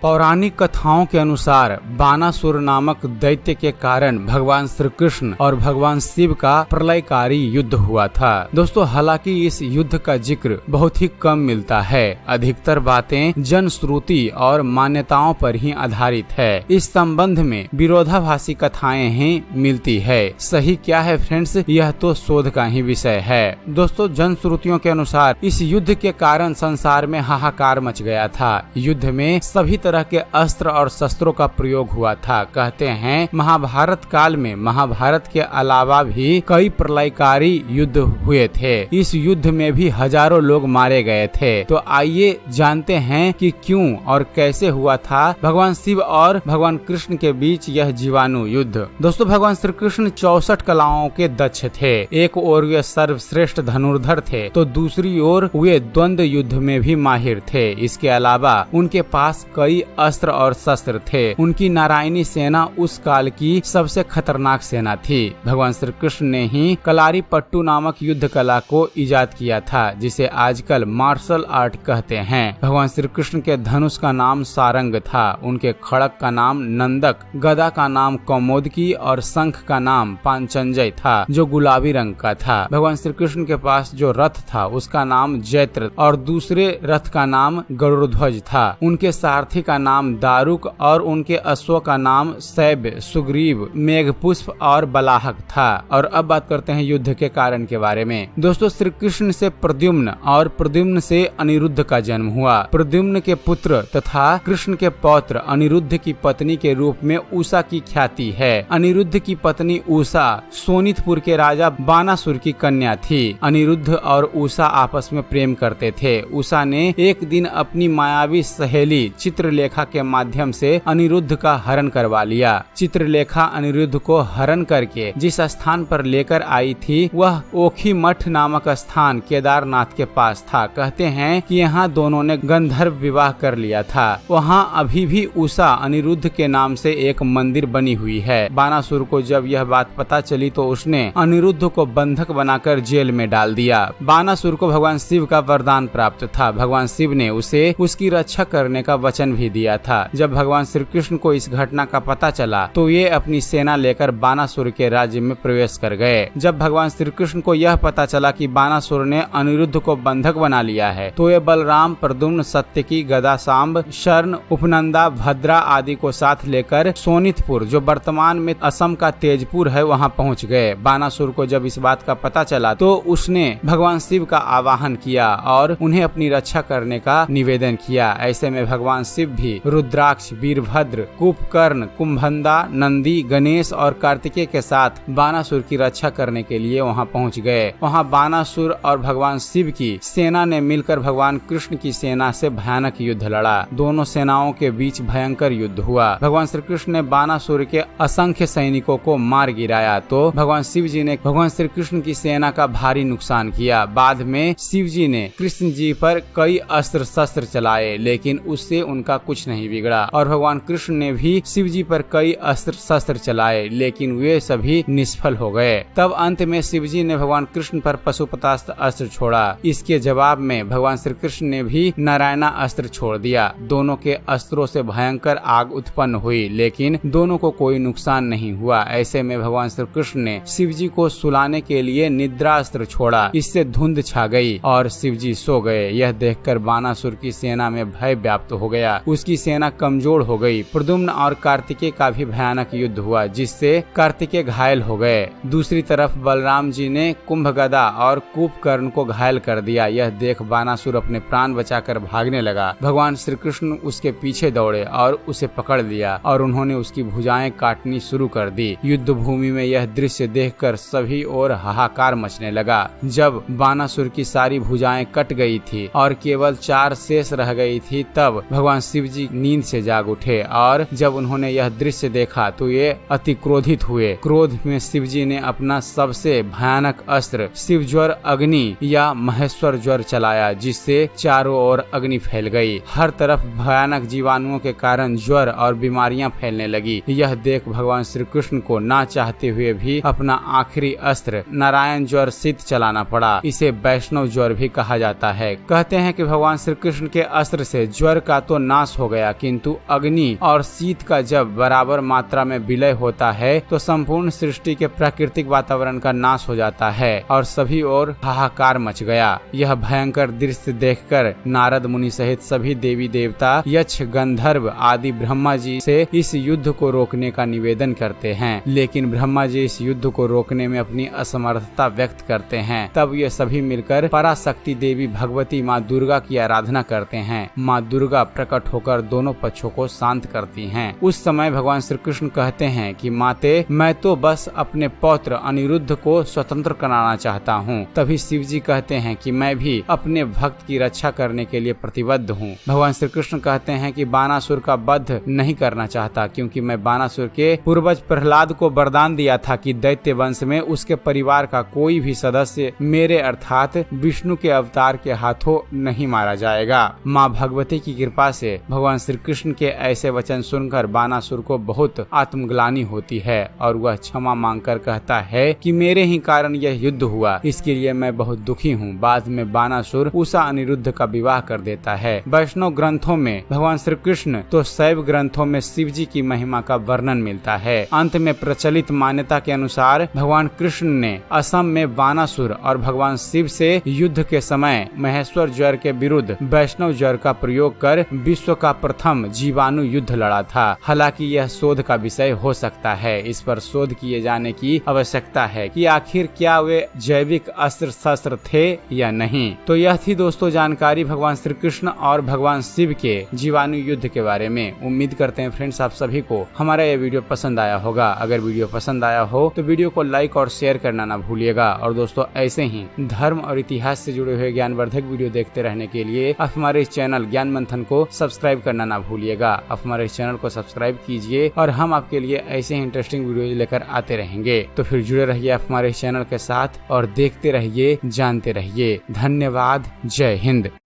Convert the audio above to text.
पौराणिक कथाओं के अनुसार बानासुर नामक दैत्य के कारण भगवान श्री कृष्ण और भगवान शिव का प्रलयकारी युद्ध हुआ था। दोस्तों, हालांकि इस युद्ध का जिक्र बहुत ही कम मिलता है। अधिकतर बातें जनश्रुति और मान्यताओं पर ही आधारित है। इस संबंध में विरोधाभासी कथाएं ही मिलती है। सही क्या है फ्रेंड्स, यह तो शोध का ही विषय है। दोस्तों, जनश्रुतियों के अनुसार इस युद्ध के कारण संसार में हाहाकार मच गया था। युद्ध में सभी तरह के अस्त्र और शस्त्रों का प्रयोग हुआ था। कहते हैं महाभारत काल में महाभारत के अलावा भी कई प्रलयकारी युद्ध हुए थे। इस युद्ध में भी हजारों लोग मारे गए थे। तो आइए जानते हैं कि क्यों और कैसे हुआ था भगवान शिव और भगवान कृष्ण के बीच यह जीवाणु युद्ध। दोस्तों, भगवान श्री कृष्ण 64 कलाओं के दक्ष थे। एक ओर वे सर्वश्रेष्ठ धनुर्धर थे तो दूसरी ओर वे द्वंद्व युद्ध में भी माहिर थे। इसके अलावा उनके पास कई अस्त्र और शस्त्र थे। उनकी नारायणी सेना उस काल की सबसे खतरनाक सेना थी। भगवान श्री कृष्ण ने ही कलारी पट्टू नामक युद्ध कला को इजाद किया था, जिसे आजकल मार्शल आर्ट कहते हैं। भगवान श्री कृष्ण के धनुष का नाम सारंग था। उनके खड़ग का नाम नंदक, गदा का नाम कौमोदकी और शंख का नाम पांचजन्य था, जो गुलाबी रंग का था। भगवान श्री कृष्ण के पास जो रथ था उसका नाम जैत्र और दूसरे रथ का नाम गरुड़ध्वज था। उनके सारथी का नाम दारुक और उनके अश्व का नाम शैब्य, सुग्रीव, मेघपुष्प और बलाहक था। और अब बात करते हैं युद्ध के कारण के बारे में। दोस्तों, श्री कृष्ण से प्रद्युम्न और प्रद्युम्न से अनिरुद्ध का जन्म हुआ। प्रद्युम्न के पुत्र तथा कृष्ण के पौत्र अनिरुद्ध की पत्नी के रूप में उषा की ख्याति है। अनिरुद्ध की पत्नी उषा सोनितपुर के राजा बानासुर की कन्या थी। अनिरुद्ध और उषा आपस में प्रेम करते थे। उषा ने एक दिन अपनी मायावी सहेली चित्रलेखा के माध्यम से अनिरुद्ध का हरण करवा लिया। चित्रलेखा अनिरुद्ध को हरण करके जिस स्थान पर लेकर आई थी वह ओखी मठ नामक स्थान केदारनाथ के पास था। कहते हैं कि यहाँ दोनों ने गंधर्व विवाह कर लिया था। वहाँ अभी भी उषा अनिरुद्ध के नाम से एक मंदिर बनी हुई है। बानासुर को जब यह बात पता चली तो उसने अनिरुद्ध को बंधक बनाकर जेल में डाल दिया। बानासुर को भगवान शिव का वरदान प्राप्त था। भगवान शिव ने उसे उसकी रक्षा करने का वचन भी दिया था। जब भगवान श्री कृष्ण को इस घटना का पता चला तो ये अपनी सेना लेकर बानासुर के राज्य में प्रवेश कर गए। जब भगवान श्री कृष्ण को यह पता चला कि बानासुर ने अनिरुद्ध को बंधक बना लिया है तो ये बलराम, प्रद्युम्न, सत्यकी, गदा, सांब, शर्ण, उपनंदा, भद्रा आदि को साथ लेकर सोनितपुर, जो वर्तमान में असम का तेजपुर है, वहां पहुंच गए। बानासुर को जब इस बात का पता चला तो उसने भगवान शिव का आवाहन किया और उन्हें अपनी रक्षा करने का निवेदन किया। ऐसे में भगवान शिव भी रुद्राक्ष, वीरभद्र, कुंभकर्ण, कुंभंदा, नंदी, गणेश और कार्तिकेय के साथ बानासुर की रक्षा करने के लिए वहां पहुंच गए। वहां बानासुर और भगवान शिव की सेना ने मिलकर भगवान कृष्ण की सेना से भयानक युद्ध लड़ा। दोनों सेनाओं के बीच भयंकर युद्ध हुआ। भगवान श्री कृष्ण ने बानासुर के असंख्य सैनिकों को मार गिराया तो भगवान शिव जी ने भगवान श्री कृष्ण की सेना का भारी नुकसान किया। बाद में शिव जी ने कृष्ण जी पर कई अस्त्र शस्त्र चलाए लेकिन उससे उनका कुछ नहीं बिगड़ा और भगवान कृष्ण ने भी शिव जी पर कई अस्त्र शस्त्र चलाए लेकिन वे सभी निष्फल हो गए। तब अंत में शिव जी ने भगवान कृष्ण पर पशुपतास्त्र अस्त्र छोड़ा। इसके जवाब में भगवान श्री कृष्ण ने भी नारायणा अस्त्र छोड़ दिया। दोनों के अस्त्रों से भयंकर आग उत्पन्न हुई लेकिन दोनों को कोई नुकसान नहीं हुआ। ऐसे में भगवान श्री कृष्ण ने शिव जी को सुलाने के लिए निद्रा अस्त्र छोड़ा। इससे धुंध छा गई और शिव जी सो गए। यह देखकर बानासुर की सेना में भय व्याप्त हो गया। उसकी सेना कमजोर हो गई। प्रद्युम्न और कार्तिकेय का भी भयानक युद्ध हुआ जिससे कार्तिकेय घायल हो गए। दूसरी तरफ बलराम जी ने कुंभगदा और कुंभकर्ण को घायल कर दिया। यह देख बानासुर अपने प्राण बचाकर भागने लगा। भगवान श्री कृष्ण उसके पीछे दौड़े और उसे पकड़ लिया और उन्होंने उसकी भुजाएं काटनी शुरू कर दी। युद्ध भूमि में यह दृश्य देखकर सभी ओर हाहाकार मचने लगा। जब बानासुर की सारी भुजाएं कट गई थी और केवल 4 शेष रह गई थी तब भगवान शिव जी नींद से जाग उठे और जब उन्होंने यह दृश्य देखा तो ये अति क्रोधित हुए। क्रोध में शिव जी ने अपना सबसे भयानक अस्त्र शिव ज्वर अग्नि या महेश्वर ज्वर चलाया जिससे चारों ओर अग्नि फैल गई। हर तरफ भयानक जीवाणुओं के कारण ज्वर और बीमारियां फैलने लगी। यह देख भगवान श्री कृष्ण को ना चाहते हुए भी अपना आखिरी अस्त्र नारायण ज्वर सिद्ध चलाना पड़ा। इसे वैष्णव ज्वर भी कहा जाता है। कहते हैं कि भगवान श्री कृष्ण के अस्त्र से ज्वर का तो नाश नाश हो गया, किंतु अग्नि और शीत का जब बराबर मात्रा में विलय होता है तो संपूर्ण सृष्टि के प्राकृतिक वातावरण का नाश हो जाता है और सभी ओर हाहाकार मच गया। यह भयंकर दृश्य देखकर नारद मुनि सहित सभी देवी देवता, यक्ष, गंधर्व आदि ब्रह्मा जी से इस युद्ध को रोकने का निवेदन करते हैं, लेकिन ब्रह्मा जी इस युद्ध को रोकने में अपनी असमर्थता व्यक्त करते हैं। तब ये सभी मिलकर पराशक्ति देवी भगवती माँ दुर्गा की आराधना करते हैं। माँ दुर्गा प्रकट होकर दोनों पक्षों को शांत करती हैं। उस समय भगवान श्री कृष्ण कहते हैं कि माते, मैं तो बस अपने पौत्र अनिरुद्ध को स्वतंत्र कराना चाहता हूँ। तभी शिव जी कहते हैं कि मैं भी अपने भक्त की रक्षा करने के लिए प्रतिबद्ध हूँ। भगवान श्री कृष्ण कहते हैं कि बानासुर का वध नहीं करना चाहता, क्योंकि मैं बानासुर के पूर्वज प्रहलाद को वरदान दिया था कि दैत्य वंश में उसके परिवार का कोई भी सदस्य मेरे अर्थात विष्णु के अवतार के हाथों नहीं मारा जाएगा। माँ भगवती की कृपा से भगवान श्री कृष्ण के ऐसे वचन सुनकर बानासुर को बहुत आत्मग्लानि होती है और वह क्षमा मांगकर कहता है कि मेरे ही कारण यह युद्ध हुआ, इसके लिए मैं बहुत दुखी हूँ। बाद में बानासुर उषा अनिरुद्ध का विवाह कर देता है। वैष्णव ग्रंथों में भगवान श्री कृष्ण तो शैव ग्रंथों में शिव जी की महिमा का वर्णन मिलता है। अंत में प्रचलित मान्यता के अनुसार भगवान कृष्ण ने असम में बानासुर और भगवान शिव से युद्ध के समय महेश्वर ज्वर के विरुद्ध वैष्णव ज्वर का प्रयोग कर विश्व का प्रथम जीवाणु युद्ध लड़ा था। हालांकि यह शोध का विषय हो सकता है। इस पर शोध किए जाने की आवश्यकता है कि आखिर क्या वे जैविक अस्त्र शस्त्र थे या नहीं। तो यह थी दोस्तों जानकारी भगवान श्री कृष्ण और भगवान शिव के जीवाणु युद्ध के बारे में। उम्मीद करते हैं फ्रेंड्स आप सभी को हमारा यह वीडियो पसंद आया होगा। अगर वीडियो पसंद आया हो तो वीडियो को लाइक और शेयर करना ना भूलिएगा। और दोस्तों ऐसे ही धर्म और इतिहास से जुड़े हुए ज्ञानवर्धक वीडियो देखते रहने के लिए आप हमारे इस चैनल ज्ञान मंथन को सब्सक्राइब करना ना भूलिएगा। आप हमारे इस चैनल को सब्सक्राइब कीजिए और हम आपके लिए ऐसे ही इंटरेस्टिंग वीडियो लेकर आते रहेंगे। तो फिर जुड़े रहिए आप हमारे इस चैनल के साथ और देखते रहिए, जानते रहिए। धन्यवाद। जय हिंद।